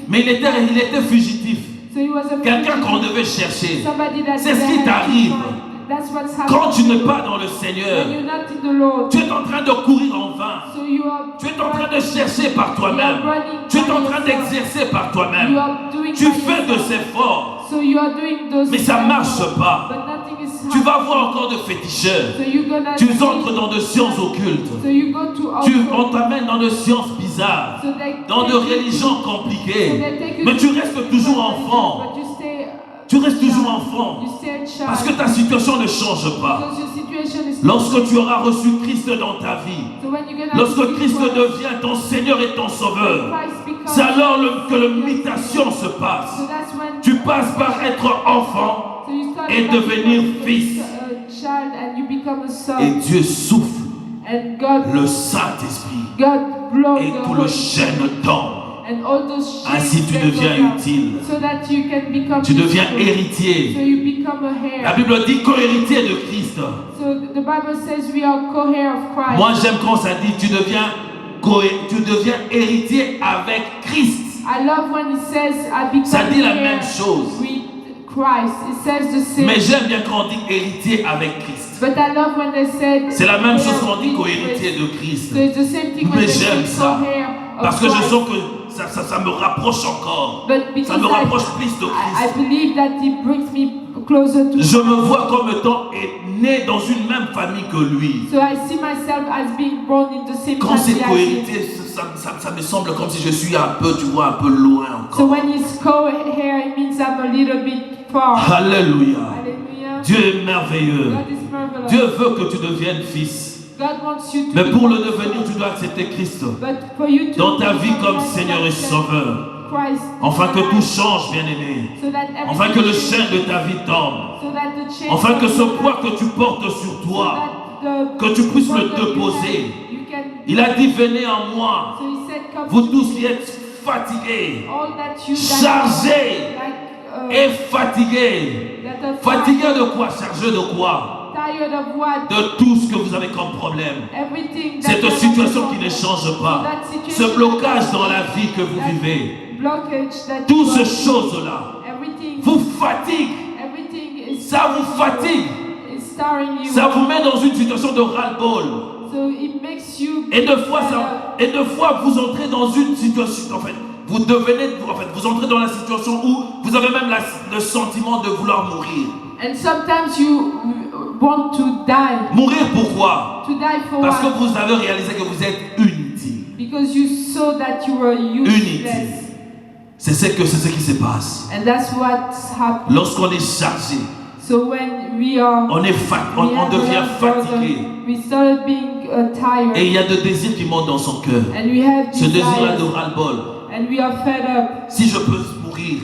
mais il était fugitif. so he was a Quelqu'un qu'on devait chercher. somebody that C'est ce qui they had to t'arrive. find. That's what's happening. Quand tu n'es pas dans le When Seigneur, you're not in the Lord. tu es en train de courir en vain. So you are. Tu es en train de chercher par toi-même. Tu es en train d'exercer par You toi-même. are doing. Tu by fais de yourself. ces efforts, So you are doing those. mais ça ne marche pas. But nothing is Tu happening. vas voir encore de féticheurs. So you're gonna. Tu entres dans de sciences occultes. So you go to. On t'amène dans de sciences bizarres, So they dans de take you- religions so compliquées. they take you Mais to- tu restes toujours enfant. But you stay. Tu restes toujours enfant. You stay a child. Parce que ta situation ne change pas. Because your situation is. Lorsque tu auras reçu Christ dans ta vie, So when you're gonna. lorsque receive Christ Christ, devient ton Seigneur et ton Sauveur, Christ becomes- c'est alors que la mutation se passe. So that's when. Tu passes par être enfant So you start et by devenir becoming fils. a child and you become a son. Et Dieu souffle And God. le Saint-Esprit God blows et the tout le Holy chaîne tombe. And all those chains Ainsi tu that deviens go down, utile. so that you can become Tu deviens useful. héritier. So you become a La heir. Bible dit co-héritier de Christ. So the Bible says we are co-heir of Christ. Moi j'aime quand ça dit tu deviens héritier avec Christ. I love when it says I become Ça dit la heir même chose. with Christ. It says the same. Mais j'aime bien quand on dit héritier avec Christ. But I love when they said C'est la même heir chose qu'on dit with co-héritier Christ. de Christ. So it's the same thing when Mais they j'aime say ça. co-heir of Parce que je Christ. sens que ça me rapproche encore. But Ça me because rapproche plus de I Christ. believe that it brings me closer to Je me vois comme étant né dans une même famille que lui. So I see myself as being born in the same Quand c'est family as him. cohérité, ça me semble comme si je suis un peu, tu vois, un peu loin So encore. when it's co-hair, it means I'm a little bit far. Alléluia. Hallelujah. Dieu est merveilleux. God is marvelous. Dieu veut que tu deviennes fils. God wants you to Mais be pour le born devenir, again. tu dois accepter Christ But for you to dans ta vie become comme like Seigneur et accept Sauveur. Christ Afin in que your tout life, change, bien-aimé. so that Afin que le everything chaîne de ta vie tombe. so that the chains Afin que of ce your poids life, que tu portes sur so toi, that the que tu puisses le burden you déposer. have, you can, Il a dit, venez en moi, so he said, come vous to tous me, qui êtes fatigués, all that you chargés et fatigués. that are Fatigués de quoi? Chargés de quoi? tired of what? De tout ce que vous avez comme problème. Everything that Cette you have situation overcome. qui ne change So pas. that situation Ce blocage dans la vie que vous that vivez. blockage that Toutes you ces choses-là everything vous fatiguent. everything is Ça vous fatigue. is starring you. Ça vous met dans une situation de ras-le-bol. So it makes you Et deux fois vous entrez dans une situation, en fait, vous entrez dans la situation où vous avez même le sentiment de vouloir mourir. and sometimes you want to die. Mourir pourquoi? To die for Parce que what? vous avez réalisé que vous êtes inutile. Because you saw that you were useless. C'est ce qui se passe. And that's what's happened. Lorsqu'on est chargé, So when we are on we have devient a lot of burden, fatigué. we started being tired. Et il y a des désirs qui montent dans son cœur. And we have Ce désir-là de desires. ras-le-bol. And we are fed up. Si je peux mourir,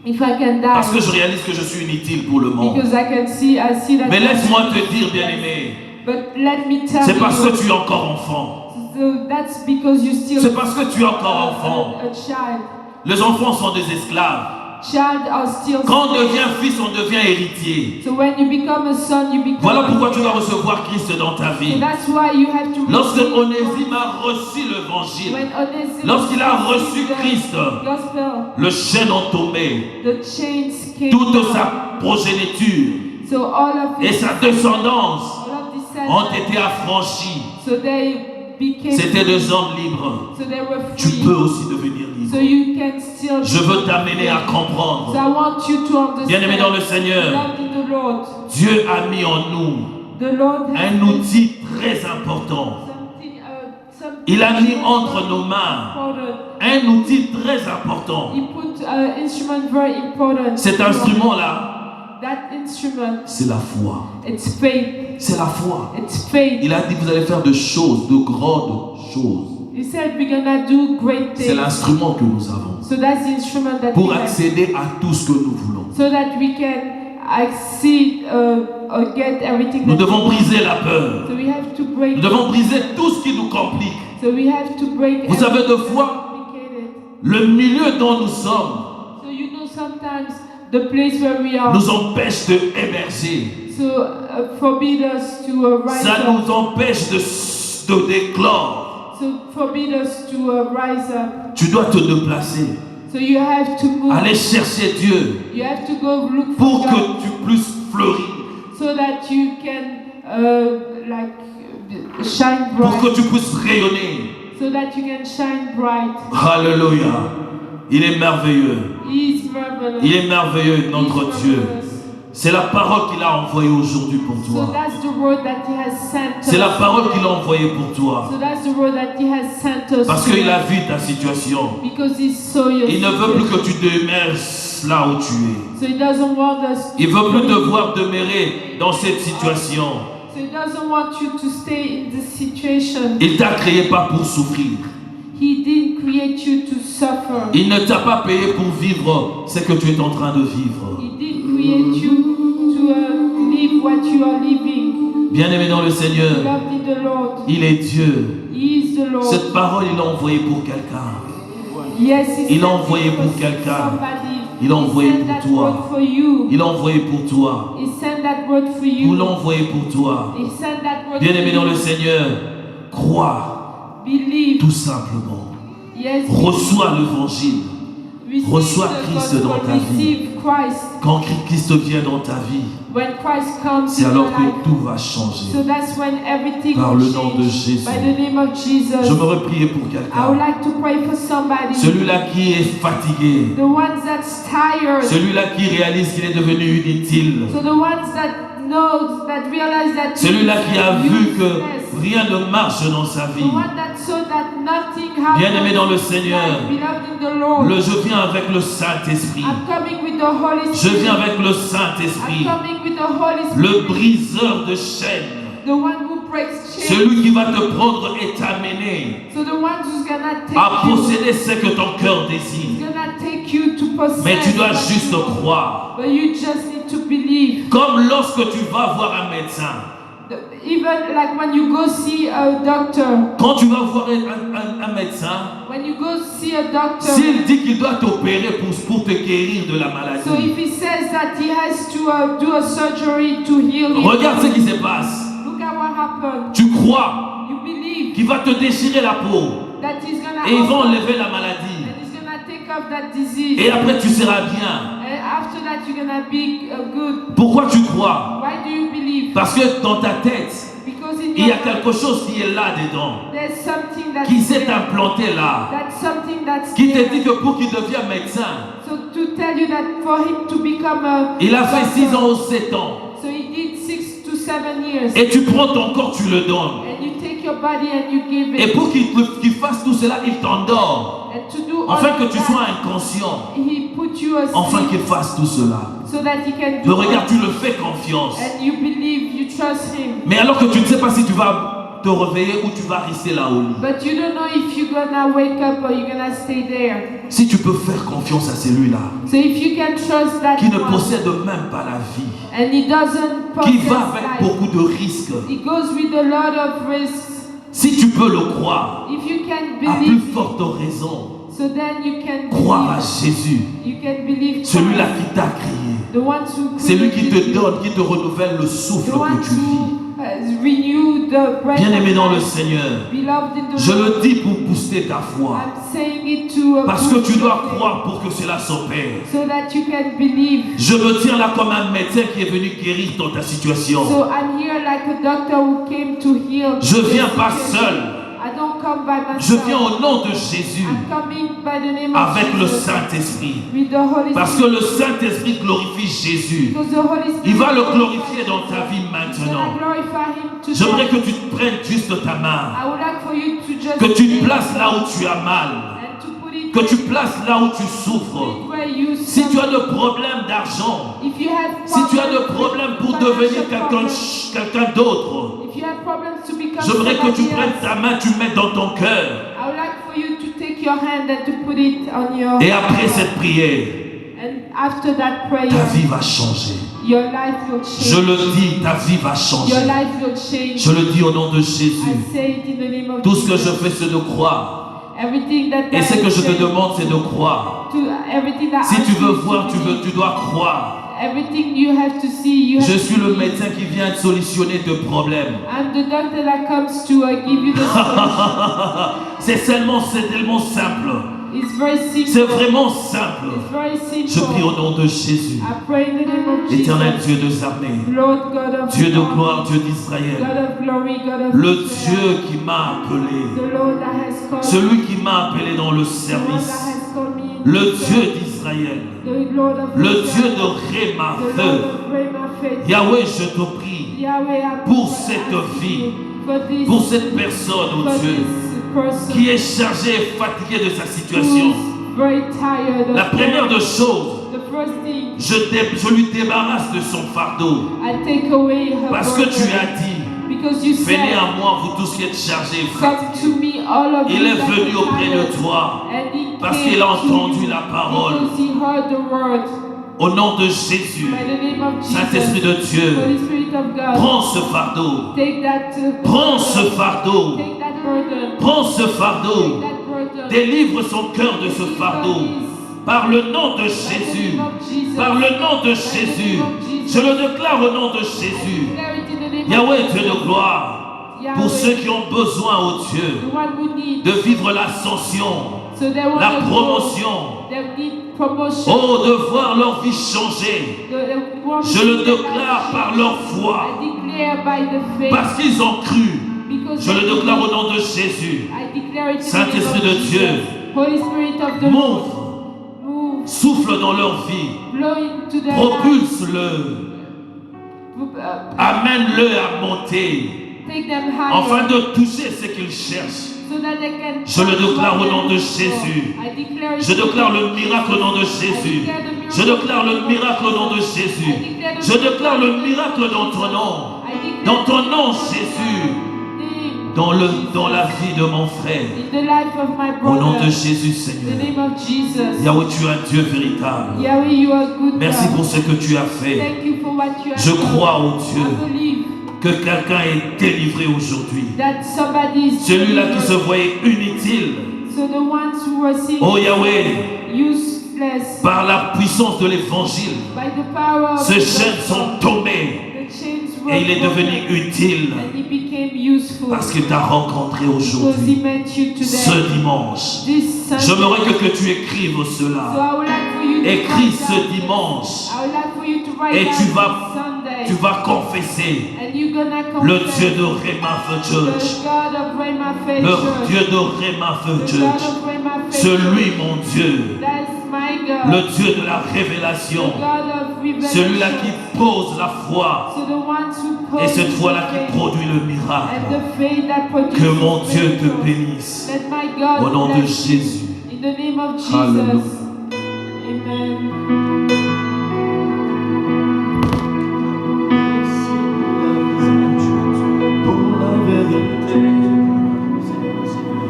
If I can die. parce que je réalise que je suis inutile pour le monde. Because I see that. Mais laisse-moi te dire, bien-aimé, But let me tell c'est parce you. que tu es encore enfant. So that's because you still C'est parce que tu es encore enfant. a child. Les enfants sont des esclaves. Child are still. Quand on devient fils, on devient héritier. So when you become a son, you become. Voilà a pourquoi tu dois son. recevoir Christ dans ta So vie. that's why you have to. Lorsque receive Onésime a reçu l'évangile, When Onesimus lorsqu'il a reçu received the Christ, gospel, le chaîne ont tombé. the chains came Toute down. sa progéniture So all of et his, sa descendance all of these ont sons, été affranchis. so they became. C'étaient des hommes libres. So they were Tu free. peux aussi devenir So libre. you can still. Je veux t'amener à So comprendre. I want you to understand. Bien-aimé dans le Seigneur, Loved in the Lord. Dieu a mis en nous The Lord has un outil très important. something Il a mis entre nos mains important. un outil très important. He put an instrument very important. Cet instrument-là, That instrument, c'est la foi. it's faith. C'est la foi. It's faith. Il a dit, vous allez faire de choses, de grandes choses. He said we're gonna do great C'est things. l'instrument que nous avons So that's the instrument that pour we have. accéder à tout ce que nous voulons. So that we can exceed or get everything Nous that we devons want. briser la peur. So we have to break. Nous devons briser tout ce qui nous complique. So we have to break. Vous savez, everything deux fois, that's complicated. le milieu dont nous sommes So you know sometimes the place where we are. nous empêche d'émerger. So forbid us to rise Ça up. nous empêche de d'éclore. So forbid us to rise up. Tu dois te déplacer. So you have to move. Aller chercher Dieu You have to go look pour for God que tu puisses fleurir. so that you can shine Pour bright. que tu puisses rayonner. So that you can shine bright. Alléluia. Il est merveilleux. He is marvelous. Il est merveilleux, notre He is Dieu. marvelous. C'est la parole qu'il a envoyée aujourd'hui pour So toi. that's the word that He has sent us. C'est la parole qu'il a envoyée pour toi. So that's the word that He has sent us. Parce qu'il a vu ta situation. Because He saw your Il ne veut plus situation. que tu t'immerses là où tu es. So He doesn't want us. Il veut plus te voir demeurer dans cette situation. So He doesn't want you to stay in this situation. Il t'a créé pas pour souffrir. He didn't create you to suffer. Il ne t'a pas payé pour vivre ce que tu es en train de vivre. He didn't create you to live what you are living. Bien-aimé dans le Seigneur, Loved in the Lord. il est Dieu. He is the Lord. Cette parole, il l'a envoyée pour quelqu'un. Yes, Il l'a sent envoyé it pour for quelqu'un. somebody. Il l'a He envoyé sent pour that toi. word for you. Il l'a envoyé pour toi. He sent that word for Vous you. l'a envoyé pour toi. He sent that word Bien-aimé for dans you. le Seigneur, crois Believe. tout simplement. Yes. Reçois l'évangile. Receive Reçois the Christ gospel. dans ta vie. Receive Christ. Quand Christ vient dans ta vie, when Christ comes c'est in alors your que life, tout va changer. so that's when everything Par will le nom de change. Jésus. By the name of Jesus. J'aimerais prier pour I would quelqu'un. like to pray for somebody. Celui-là qui est fatigué. The ones that's tired. Celui-là qui réalise qu'il est devenu inutile. So the ones that knows, that realize that Celui-là qui a vu que useless. rien ne marche dans sa The vie. one that saw that nothing happens. Bien-aimé dans le Seigneur, Beloved in the Lord. je viens avec le Saint-Esprit. I'm coming with the Holy Je Spirit. viens avec le I'm Saint-Esprit. coming with the Holy Spirit. Le briseur de chaînes. The one who breaks chains. Celui qui va te prendre et t'amener So the one who's gonna take à you. posséder ce que ton cœur He's désire. gonna take you to possess. Mais tu dois what juste you want. croire. But you just need to believe. Comme lorsque tu vas voir un médecin. Even like when you go see a doctor. Quand tu vas voir un médecin, When you go see a doctor. s'il dit qu'il doit t'opérer pour te guérir de la So maladie, if he says that he has to do a surgery to heal you. regarde ce qui se passe. Look at what happened. Tu crois You believe qu'il va te déchirer la peau that he's gonna et il va open enlever la maladie. and he's gonna take up that disease. Et après tu seras bien. And after that you're gonna be good. Pourquoi tu crois? Why do you believe? Parce que dans ta tête, Because in il y a your quelque chose qui est là dedans, there's something that's qui s'est there. implanté là, That's something that's qui te there. dit que pour qu'il devienne médecin, So to tell you that for him to become a il a fait 6 doctor, ans ou 7 ans. so he did 6 to 7 years. Et tu prends ton corps, tu le donnes. And you take your body and you give Et it. pour qu'il fasse tout cela, il t'endort. And to do all Afin que of tu that, sois inconscient. he put you asleep Afin qu'il fasse tout cela. so that he can Mais do regarde, all. tu le fais confiance. And you believe, you trust him. Mais alors que tu ne sais pas si tu vas te réveiller ou tu vas rester là au lit. But you don't know if you're gonna wake up or you're gonna stay there. Si tu peux faire confiance à celui-là, So if you can trust that qui ne one, possède même pas la vie, and he doesn't qui possess va avec life, beaucoup de risques, he goes with a lot of risks. si tu peux le croire, If you can à plus believe, forte raison, so then you can croire à believe. Jésus, You can believe celui-là Christ, qui t'a créé, the ones who c'est lui qui created te you, donne, qui te renouvelle le the souffle que ones tu vis. who renew the breath Bien-aimé of dans le life. Seigneur, Beloved in the je Lord, le dis pour booster ta foi, I'm saying it to parce que boost tu dois your faith, croire pour que cela s'opère. so that you can believe. Je me tiens là comme un médecin qui est venu guérir dans ta situation. So I'm here like a doctor who came to heal. Je viens pas situation. seul. I don't come by Je myself. viens au nom de Jésus I'm coming by the name of avec le Jesus, Saint-Esprit. with the Holy Parce que Spirit. le Saint-Esprit glorifie Jésus. Because the Holy Spirit Il va le glorifier dans ta vie is gonna maintenant. glorify him today. J'aimerais que tu te prennes juste ta main. I would like for you to just Que tu te take places là où tu as mal. and to put it Que tu places là où tu souffres. where you Si tu as suffer. de problèmes d'argent, If you have si tu as de problems problèmes pour with devenir financial quelqu'un d'autre, if you have problems to become j'aimerais que tu somebody prennes else, ta main, tu mets dans ton cœur. I would like for you to take your hand and to put it on your Et après cette prière, and after that prayer, ta vie va changer. your life will change. Je le dis, ta vie va Your changer. life will change. Je le dis au nom de I Jésus. say it in the name of Tout ce que Jesus. je fais, c'est de croire. Everything that Et God ce que je te said demande, c'est de croire. to everything that Si I tu veux choose to voir, believe. tu dois croire. Everything you have to see, you have Je to suis le believe. médecin qui vient solutionner tes problèmes. I'm the doctor that comes to give you the solution. C'est tellement simple. It's very simple. C'est vraiment simple. It's very simple. Je prie au nom de Jésus. I pray in the name of Éternel Jesus. Dieu des armées, Lord God of Dieu de armies, gloire, Dieu d'Israël, God of glory, God of le Israel, Dieu qui m'a appelé, the Lord that has called celui qui m'a appelé dans le the one service, that has called me in le the Dieu service, d'Israël, the Lord of le Israel, Dieu de Réma, the Lord of Rhema faith. Yahweh, je te prie Yahweh, I pour pray, cette ask vie, you for this, pour cette personne, oh for Dieu, this person qui est chargée et fatiguée de sa situation. who's very tired of La première des choses, the first thing, je lui débarrasse de son fardeau, I take away her parce que tu burden. as dit, Because you venez said, à moi, vous tous qui êtes chargés et come fatigués. to me, all of Il you est that venu are auprès tired, de toi and he parce came qu'il a to entendu you la parole. because he heard the word. Au nom de Jésus, By the name of Saint-Esprit de Jesus, Dieu, Holy Spirit of God, prends ce fardeau, take that prends ce fardeau, take that burden, prends ce fardeau, take that burden, délivre son cœur de ce fardeau. Par le nom de Jésus, par le nom de Jésus, je le déclare au nom de Jésus. Yahweh, Dieu de gloire, pour ceux qui ont besoin, oh Dieu, de vivre l'ascension, So they want la to promotion. go. They need promotion. Oh, de voir leur vie changer. They want Je to le see their déclare life par leur change. foi. I declare by the faith. Parce qu'ils ont cru. Because Je le they déclare au believe. nom de Jésus. I declare it in the Saint-Esprit name de of Dieu, Jesus. Holy Spirit of the Lord, monte, move, souffle dans leur vie, blow into their life, propulse-le, amène-le à monter, take them higher, afin de toucher ce qu'ils cherchent. so that they can Je le déclare au nom de I Jésus. declare it Je déclare le miracle au nom de Jésus. Je déclare le miracle au nom de Jésus. Je déclare le miracle dans ton nom. Dans ton nom, Jésus. Dans la vie de mon frère. in the life of my Au nom brother, de Jésus, in the Seigneur. name of Jesus. Yahweh, tu es un Dieu véritable. Yahweh, you are good. Merci God. pour ce que tu as fait. Thank you for what you have Je done. crois au I Dieu believe que quelqu'un est délivré aujourd'hui. that somebody is Celui-là qui se delivered. voyait inutile. So the ones who were seen Oh Yahweh, useless par la puissance de l'évangile, by the power of ces the chaînes gospel, sont tombées the chains were et il est devenu broken, utile and he became useful parce qu'il t'a rencontré because he aujourd'hui, met you today. ce dimanche. This Sunday. J'aimerais que tu écrives So cela. I would like for you to Écris write ce down dimanche this. I would like for you to write et down tu this vas Sunday. confesser And you're gonna le confess Dieu de Rhema Church, the God of Rhema Faith le Church. Dieu de Rhema The God Church, of Rhema Faith celui Church. mon Dieu, That's my God. le Dieu de la révélation, The God of revelation. celui-là qui pose la foi So the ones who et cette pose foi-là the qui faith produit le and miracle. the faith that produces Que mon Dieu te miracles. bénisse. Let my God Au nom de bless you. Jésus. In the name of Jesus. Alléluia. Amen. Pour la vérité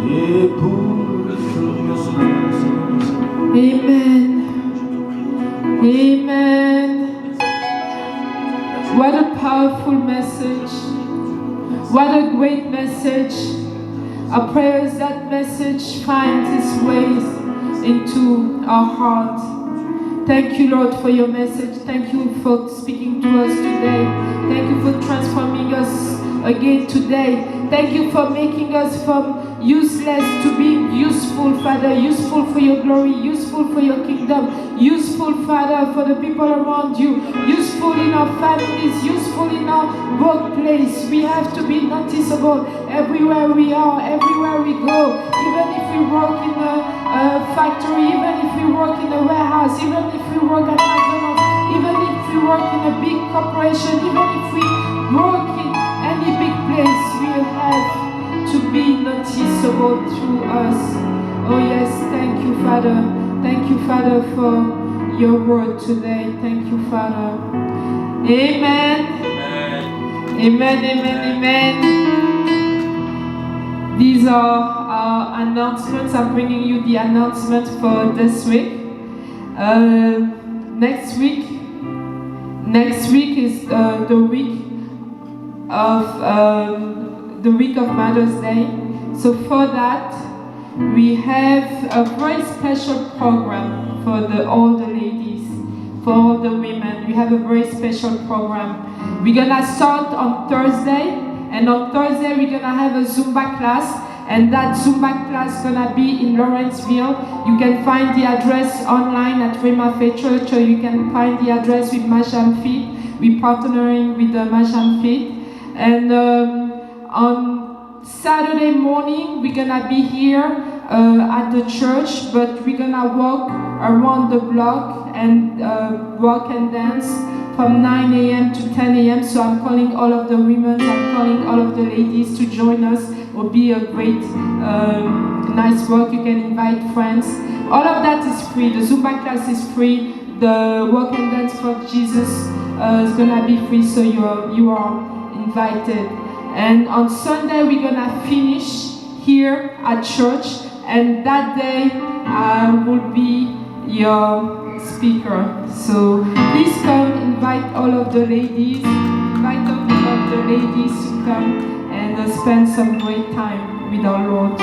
et pour le Amen. Amen. What a powerful message. What a great message. I pray that message finds its ways into our heart. Thank you, Lord, for your message. Thank you for speaking to us today. Thank you for transforming us again today. Thank you for making us from useless to being useful, Father. Useful for your glory, useful for your kingdom, useful, Father, for the people around you, useful in our families, useful in our workplace. We have to be noticeable everywhere we are, everywhere we go. Even if we work in a factory, even if we work in a warehouse, even if we work at McDonald's, even if we work in a big corporation, even if we work in any big place, we have to be noticeable through us. Oh yes, thank you, Father. Thank you, Father, for your word today. Thank you, Father. Amen. Amen, amen, amen. These are our announcements. I'm bringing you the announcement for this week. Next week is the week of Mother's Day. So for that, we have a very special program for all the ladies, for all the women. We have a very special program. We're gonna start on Thursday, and on Thursday we're gonna have a Zumba class, and that Zumba class gonna be in Lawrenceville. You can find the address online at Rhema Faith Church, or you can find the address with Masham Feet. We're partnering with the Masham Feet. And on Saturday morning, we're gonna be here at the church, but we're gonna walk around the block and walk and dance from 9 a.m. to 10 a.m. So I'm calling all of the women, I'm calling all of the ladies to join us. It will be a great, nice work. You can invite friends. All of that is free. The Zumba class is free. The walk and dance for Jesus is gonna be free, so you are invited. And on Sunday we're gonna finish here at church, and that day I will be your speaker. So please come, invite all of the ladies, invite all of the ladies to come and spend some great time with our Lord.